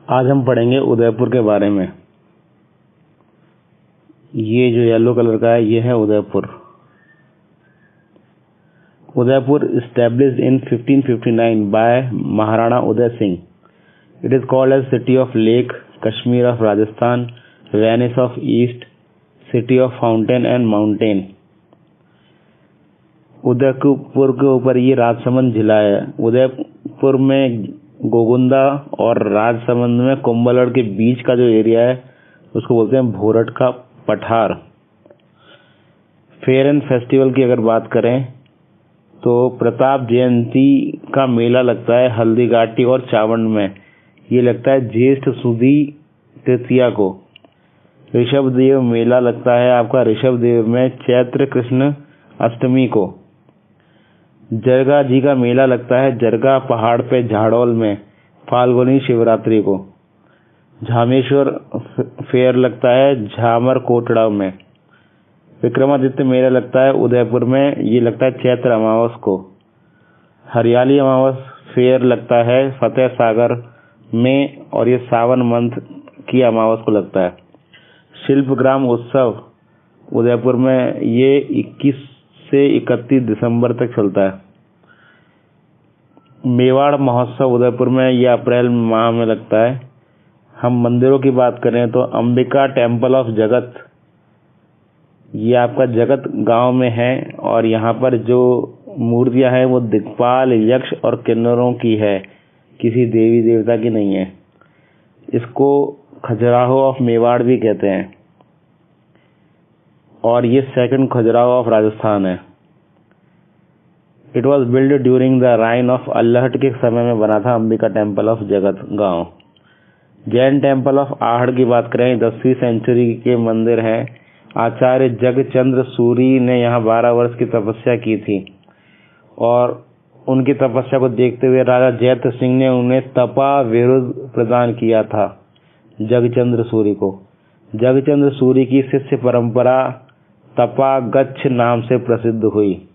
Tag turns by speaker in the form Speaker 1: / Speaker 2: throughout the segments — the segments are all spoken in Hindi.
Speaker 1: आज हम पढ़ेंगे उदयपुर के बारे में। ये जो येलो कलर का है ये है Udaipur. Udaipur established in 1559 by Maharana Uday Singh. It is called as city of lake, Kashmir of Rajasthan, Venice of East, city of fountain and mountain. Udaipur के ऊपर ये राजसमंद जिला है। उदयपुर में गोगुंदा और राजसमंद में कुंभलगढ़ के बीच का जो एरिया है उसको बोलते हैं भोरट का पठार। फेयर एंड फेस्टिवल की अगर बात करें तो प्रताप जयंती का मेला लगता है हल्दीघाटी और चावंड में। ये लगता है ज्येष्ठ सुदी तृतीया को। ऋषभदेव मेला लगता है आपका ऋषभदेव में चैत्र कृष्ण अष्टमी को। जरगा जी का मेला लगता है जरगा पहाड़ पे झाड़ोल में फाल्गुनी शिवरात्रि को। झामेश्वर फेयर लगता है झामर कोटड़ा में। विक्रमादित्य मेला लगता है उदयपुर में, ये लगता है चैत्र अमावस को। हरियाली अमावस फेयर लगता है फतेह सागर में और ये सावन मंथ की अमावस को लगता है। शिल्पग्राम उत्सव उदयपुर में ये 21 से 31 दिसंबर तक चलता है। मेवाड़ महोत्सव उदयपुर में ये अप्रैल माह में लगता है। हम मंदिरों की बात करें तो अंबिका टेम्पल ऑफ जगत, ये आपका जगत गांव में है और यहाँ पर जो मूर्तियां हैं वो दिक्पाल, यक्ष और किन्नरों की है, किसी देवी देवता की नहीं है। इसको खजुराहो ऑफ मेवाड़ भी कहते हैं और ये सेकंड खजुराहो ऑफ राजस्थान है। It was build during the reign of Allat के समय में बना था अंबिका टेम्पल ऑफ जगत गांव। जैन टेम्पल ऑफ आहड़ की बात करें 10वीं सेंचुरी के मंदिर है। आचार्य जगचंद्र सूरी ने यहाँ 12 वर्ष की तपस्या की थी और उनकी तपस्या को देखते हुए राजा जयद्रथ सिंह ने उन्हें तपा विरुद्ध प्रदान किया था जगचंद्र सूरी को। जगचंद्र सूरी की शिष्य परंपरा तपा गच्छ नाम से प्रसिद्ध हुई।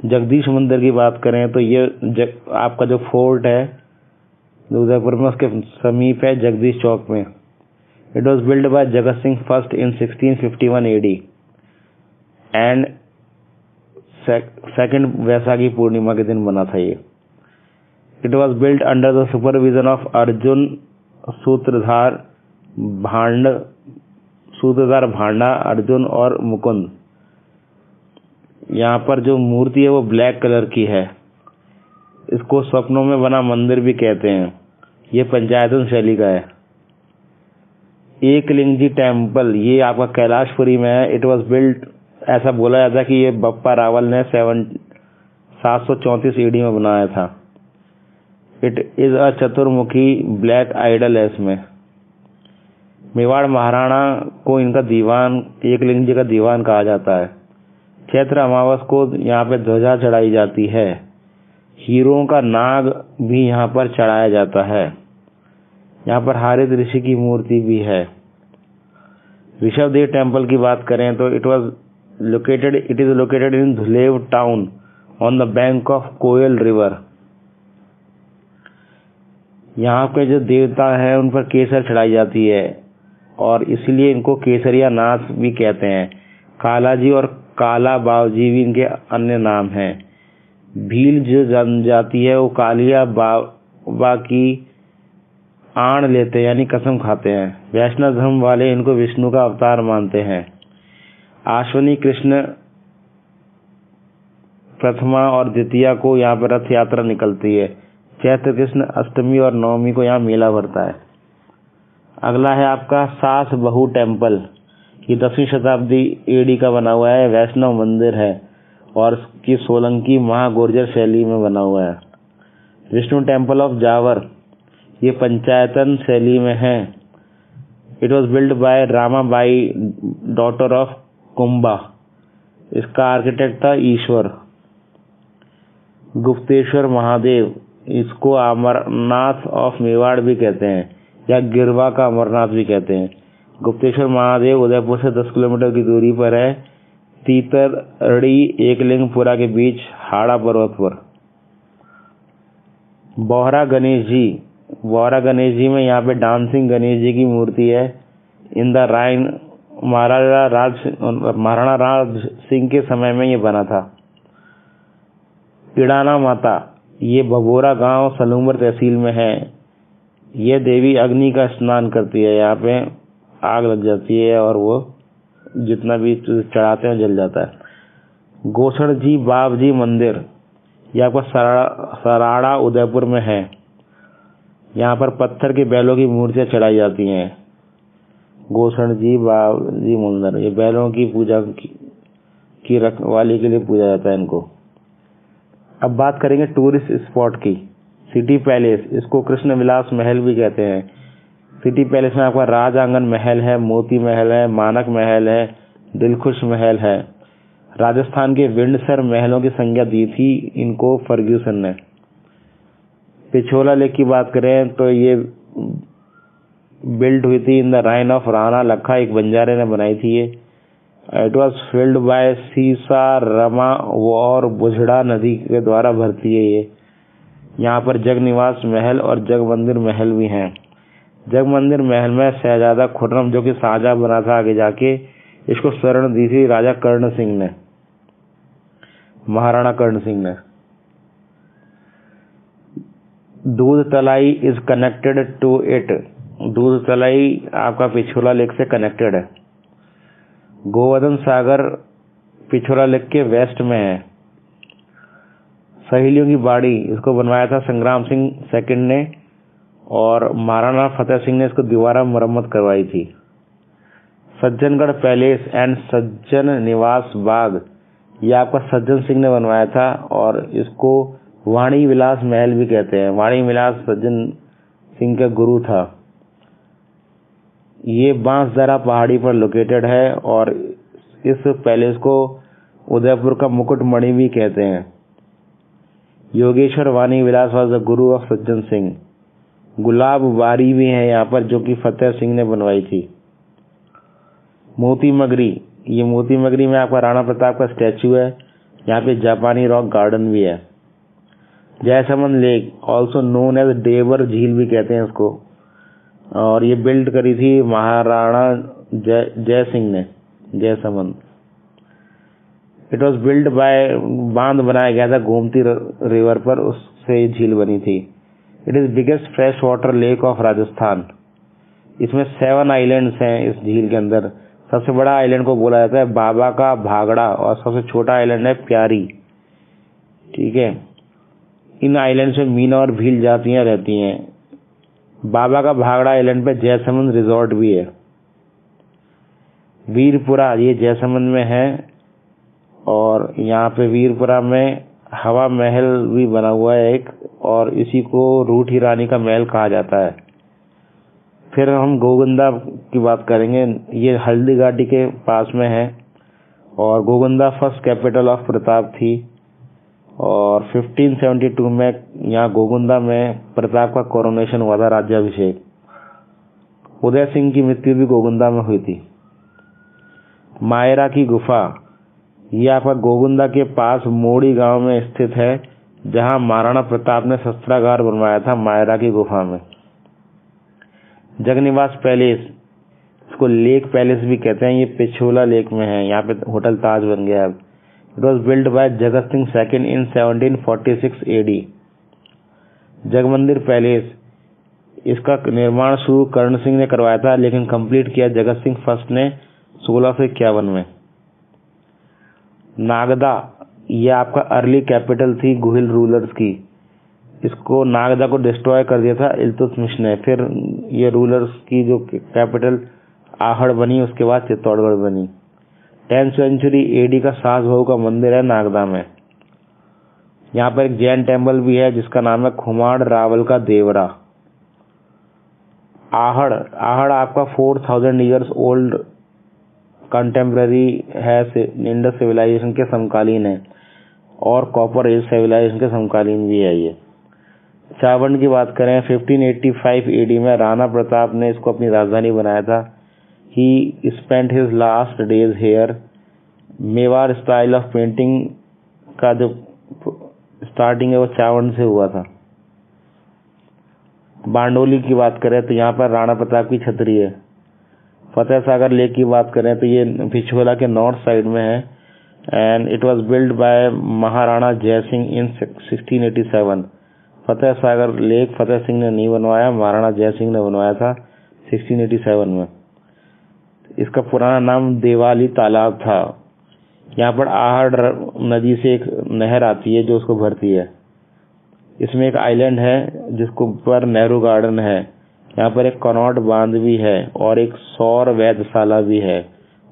Speaker 1: जगदीश मंदिर की बात करें तो ये आपका जो फोर्ट है उदयपुर में उसके समीप है जगदीश चौक में। It was build by Jagat Singh first in 1651 AD and second Vaisakhi Purnima के दिन बना था ये। It was build under the supervision of Arjun Sutradhar Bhanda Arjun और मुकुंद। यहाँ पर जो मूर्ति है वो ब्लैक कलर की है। इसको स्वप्नों में बना मंदिर भी कहते हैं। ये पंचायतन शैली का है। एकलिंग जी टेम्पल ये आपका कैलाशपुरी में है। इट वॉज बिल्ड, ऐसा बोला जाता है कि ये बप्पा रावल ने 734 AD में बनाया था। इट इज अ चतुर्मुखी ब्लैक आइडल है इसमें। मेवाड़ महाराणा को इनका दीवान, एकलिंग जी का दीवान कहा जाता है। चैत्र अमावस को यहाँ पे ध्वजा चढ़ाई जाती है। हीरों का नाग भी यहाँ पर चढ़ाया जाता है। यहाँ पर हारित ऋषि की मूर्ति भी है। ऋषभदेव टेम्पल की बात करें तो it is located in Dhulev town on the bank of Koyal river. यहाँ पे जो देवता हैं उन पर केसर चढ़ाई जाती है और इसलिए इनको केसरिया नाथ भी कहते हैं। कालाजी और काला बावजी भी इनके अन्य नाम हैं। भील जो जनजाति है वो कालिया बाबा की आण लेते हैं यानी कसम खाते हैं। वैष्णव धर्म वाले इनको विष्णु का अवतार मानते हैं। आश्विनी कृष्ण प्रथमा और द्वितीया को यहाँ पर रथ यात्रा निकलती है। चैत्र कृष्ण अष्टमी और नवमी को यहाँ मेला भरता है। अगला है आपका सास बहू टेम्पल। ये 10वीं शताब्दी AD का बना हुआ है। वैष्णव मंदिर है और इसकी सोलंकी महागुर्जर शैली में बना हुआ है। विष्णु टेम्पल ऑफ जावर ये पंचायतन शैली में है। It was build bye Ramabai daughter of Kumbha. इसका आर्किटेक्ट था ईश्वर। गुप्तेश्वर महादेव, इसको अमरनाथ ऑफ मेवाड़ भी कहते हैं या गिरवा का अमरनाथ भी कहते हैं। गुप्तेश्वर महादेव उदयपुर से 10 किलोमीटर की दूरी पर है, तीतरड़ी एकलिंगपुरा के बीच हाड़ा पर्वत पर। बोहरा गणेश जी वौरा गणेश जी में यहाँ पे डांसिंग गणेश जी की मूर्ति है। इन द राइन महाराणा राज सिंह के समय में ये बना था। इड़ाना माता, ये भभोरा गांव सलूमर तहसील में है। ये देवी अग्नि का स्नान करती है, यहाँ पे आग लग जाती है और वो जितना भी चढ़ाते हैं जल जाता है। गोसड़ जी बाप जी मंदिर, यह आपका सराड़ा उदयपुर में है। यहाँ पर पत्थर के बैलों की मूर्तियाँ चढ़ाई जाती हैं। गोसड़ जी बाप जी मंदिर, ये बैलों की पूजा की रखवाली के लिए पूजा जाता है इनको। अब बात करेंगे टूरिस्ट स्पॉट की। सिटी पैलेस, इसको कृष्ण विलास महल भी कहते हैं। सिटी पैलेस में आपका राज आंगन महल है, मोती महल है, मानक महल है, दिलखुश महल है। राजस्थान के विंडसर महलों की संज्ञा दी थी इनको फर्ग्यूसन ने। पिछोला लेक की बात करें तो ये बिल्ड हुई थी in the reign of Rana लखा, एक बंजारे ने बनाई थी ये। इट वॉज फिल्ड बाय सीसा, रमा और बुझड़ा नदी के द्वारा भरती है ये। यहाँ पर जगनिवास महल और जगमंदिर महल भी हैं। जगमंदिर महल में शहजादा खुर्रम, जो कि शाहजहां बना था आगे जाके, इसको शरण दी थी राजा कर्ण सिंह ने, महाराणा कर्ण सिंह ने। दूध तलाई इज कनेक्टेड टू इट, दूध तलाई आपका पिछोला लेक से कनेक्टेड है। गोवर्धन सागर पिछोला लेक के वेस्ट में है। सहेलियों की बाड़ी, इसको बनवाया था संग्राम सिंह सेकंड ने और महाराणा फतेह सिंह ने इसको दोबारा मरम्मत करवाई थी। सज्जनगढ़ पैलेस एंड सज्जन निवास बाग, ये आपका सज्जन सिंह ने बनवाया था और इसको वाणी विलास महल भी कहते हैं। वाणी विलास सज्जन सिंह का गुरु था। ये बांसदरा पहाड़ी पर लोकेटेड है और इस पैलेस को उदयपुर का मुकुटमणि भी कहते हैं। योगेश्वर वाणी विलास was the Guru of Sajjan Singh. गुलाब बारी भी है यहाँ पर, जो कि फतेह सिंह ने बनवाई थी। मोती मगरी, ये मोती मगरी में आपका राणा प्रताप का स्टैचू है। यहाँ पे जापानी रॉक गार्डन भी है। Jaisamand lake, also known as Dhebar झील भी कहते हैं इसको, और ये बिल्ड करी थी महाराणा जय सिंह ने, Jaisamand. It was build bye, बांध बनाया गया था गोमती रिवर पर, उससे झील बनी थी। It is biggest fresh water lake of Rajasthan. इसमें 7 आइलैंड्स हैं इस झील के अंदर। सबसे बड़ा आइलैंड को बोला जाता है बाबा का भागड़ा और सबसे छोटा आइलैंड है प्यारी। ठीक है, इन आइलैंड्स में मीना और भील जातियां रहती हैं। बाबा का भागड़ा आइलैंड पे जयसमंद रिजॉर्ट भी है। वीरपुरा, ये जयसमंद में है और यहाँ पे वीरपुरा में हवा महल भी बना हुआ है एक, और इसी को रूठी रानी का महल कहा जाता है। फिर हम गोगंदा की बात करेंगे। ये हल्दी घाटी के पास में है और गोगंदा फर्स्ट कैपिटल ऑफ प्रताप थी और 1572 में यहाँ गोगंदा में प्रताप का कोरोनेशन हुआ था, राज्याभिषेक। उदय सिंह की मृत्यु भी गोगंदा में हुई थी। मायरा की गुफा, ये आपका गोगंदा के पास मोड़ी गांव में स्थित है, जहां महाराणा प्रताप ने शस्त्रागार बनवाया था मायरा की गुफा में। जगनिवास पैलेस, इसको लेक पैलेस भी कहते हैं, ये पिछोला लेक में है। यहाँ पे होटल ताज बन गया अब। It was build by Jagat Singh second in 1746 AD। Jag Mandir palace, इसका निर्माण शुरू कर्ण सिंह ने करवाया था, लेकिन कंप्लीट किया जगत सिंह फर्स्ट ने 1651 में। नागदा, ये आपका अर्ली कैपिटल थी गुहिल रूलर्स की। इसको नागदा को डिस्ट्रॉय कर दिया था इल्तुतमिश ने। फिर ये रूलर्स की जो कैपिटल आहड़ बनी, उसके बाद चित्तौड़गढ़ बनी। 10th सेंचुरी AD का सास बहू का मंदिर है नागदा में। यहाँ पर एक जैन टेम्पल भी है जिसका नाम है खुमाड़ रावल का देवरा। आहड़, आहड़ आपका 4000 ईयर्स ओल्ड कंटेम्प्रेरी है, इंडस सिविलाइजेशन के समकालीन है और कॉपर एज सिविलाइजेशन के समकालीन भी है ये। चावंड की बात करें, 1585 AD में राणा प्रताप ने इसको अपनी राजधानी बनाया था। He spent his last days here. Mewar style of painting का जो स्टार्टिंग है वो चावंड से हुआ था। बारडोली की बात करें तो यहाँ पर राणा प्रताप की छतरी है। फतेह सागर लेक की बात करें तो ये पिछोला के नॉर्थ साइड में है and it was build by Maharana जय सिंह इन 1687। फतेह सागर लेक फतेह सिंह ने नहीं बनवाया, महाराणा जय सिंह ने बनवाया था 1687 में। इसका पुराना नाम देवाली तालाब था। यहाँ पर आहड़ नदी से एक नहर आती है जो उसको भरती है। इसमें एक आइलैंड है जिसको ऊपर नेहरू गार्डन है। यहाँ पर एक कनॉट बांध भी है और एक सौर वैधशाला भी है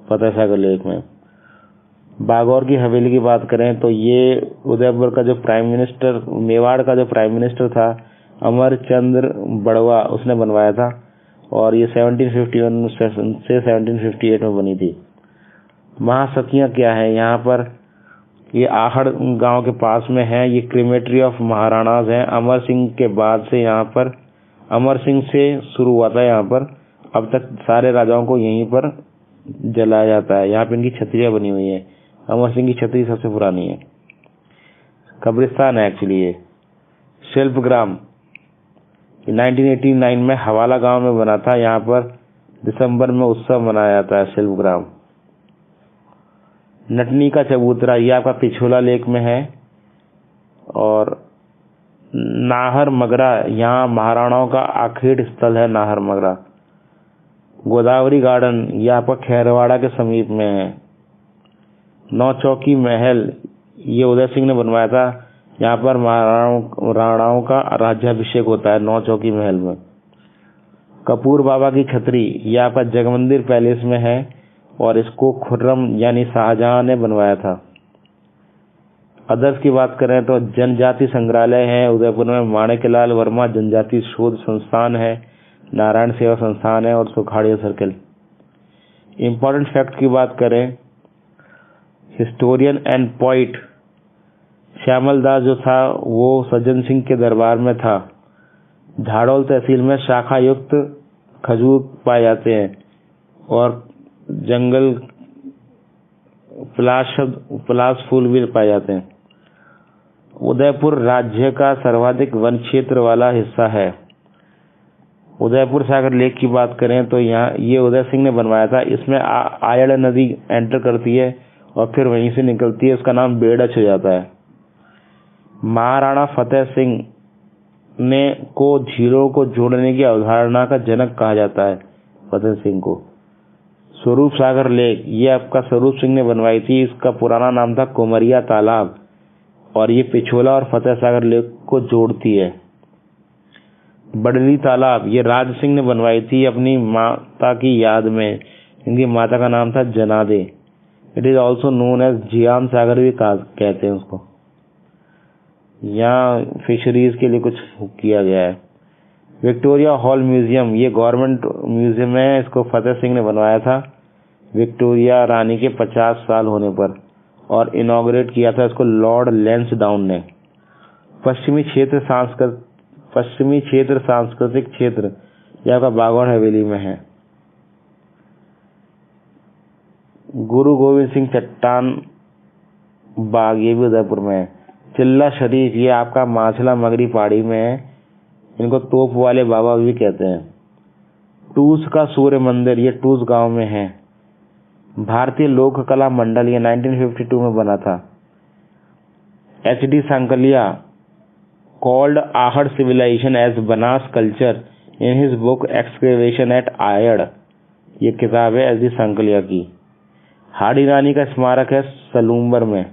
Speaker 1: फतेह सागर लेक में। बागौर की हवेली की बात करें तो ये उदयपुर का जो प्राइम मिनिस्टर, मेवाड़ का जो प्राइम मिनिस्टर था अमरचंद्र बड़वा, उसने बनवाया था और ये 1751 से 1758 में बनी थी। महासतियाँ क्या है यहाँ पर, ये आहड़ गांव के पास में है। ये क्रीमेटरी ऑफ महाराणाज है। अमर सिंह के बाद से यहाँ पर, अमर सिंह से शुरू हुआ था यहाँ पर, अब तक सारे राजाओं को यहीं पर जलाया जाता है। यहाँ पे इनकी छतरियाँ बनी हुई है। अमर सिंह की छतरी सबसे पुरानी है। कब्रिस्तान है एक्चुअली ये। शिल्पग्राम 1989 में हवाला गांव में बना था। यहाँ पर दिसंबर में उत्सव मनाया जाता है शिल्पग्राम। नटनी का चबूतरा ये आपका पिछोला लेक में है। और नाहर मगरा, यहाँ महाराणाओं का आखेट स्थल है नाहर मगरा। गोदावरी गार्डन ये आपका खैरवाड़ा के समीप में है। नौचौकी महल ये उदय सिंह ने बनवाया था। यहाँ पर महाराणाओं का राज्याभिषेक होता है नौचौकी महल में। कपूर बाबा की छतरी ये आपका जगमंदिर पैलेस में है और इसको खुर्रम यानी शाहजहां ने बनवाया था। अदर्स की बात करें तो जनजाति संग्रहालय है उदयपुर में। माणिक्यलाल वर्मा जनजाति शोध संस्थान है, नारायण सेवा संस्थान है और सुखाड़िया सर्कल। इम्पोर्टेंट फैक्ट की बात करें, हिस्टोरियन एंड पोइट श्यामल दास जो था वो सज्जन सिंह के दरबार में था। झाड़ोल तहसील में शाखा युक्त खजूर पाए जाते हैं और जंगल पलाश फूल भी पाए जाते हैं। उदयपुर राज्य का सर्वाधिक वन क्षेत्र वाला हिस्सा है। उदयपुर सागर लेक की बात करें तो यहाँ ये उदय सिंह ने बनवाया था। इसमें आयड़ नदी एंटर करती है और फिर वहीं से निकलती है। उसका नाम बेड़च हो जाता है। महाराणा फतेह सिंह ने को झीलों को जोड़ने की अवधारणा का जनक कहा जाता है फतेह सिंह को। स्वरूप सागर लेक ये आपका स्वरूप सिंह ने बनवाई थी। इसका पुराना नाम था कुमरिया तालाब और ये पिछोला और फतेह सागर लेक को जोड़ती है। बडली तालाब ये राज सिंह ने बनवाई थी अपनी माता की याद में। इनकी माता का नाम था Janade. It is also known as Jiyam Sagar भी कहते हैं उसको। यहाँ फिशरीज के लिए कुछ किया गया है। विक्टोरिया हॉल म्यूजियम ये गवर्नमेंट म्यूजियम है। इसको फतेह सिंह ने बनवाया था विक्टोरिया रानी के 50 साल होने पर और इनॉग्रेट किया था इसको लॉर्ड लैंसडाउन ने। पश्चिमी क्षेत्र सांस्कृतिक क्षेत्र यह आपका बागौर हवेली में है। गुरु गोविंद सिंह चट्टान बाग ये भी उदयपुर में है। चिल्ला शरीफ ये आपका माछला मगरी पहाड़ी में है। इनको तोप वाले बाबा भी कहते हैं। टूस का सूर्य मंदिर ये टूस गांव में है। भारतीय लोक कला मंडल ये 1952 में बना था। HD Sankalia called Ahar civilization as Banas culture in his book excavation at Ayad ये किताब है HD सांकलिया की। हाड़ी रानी का स्मारक है सलूम्बर में।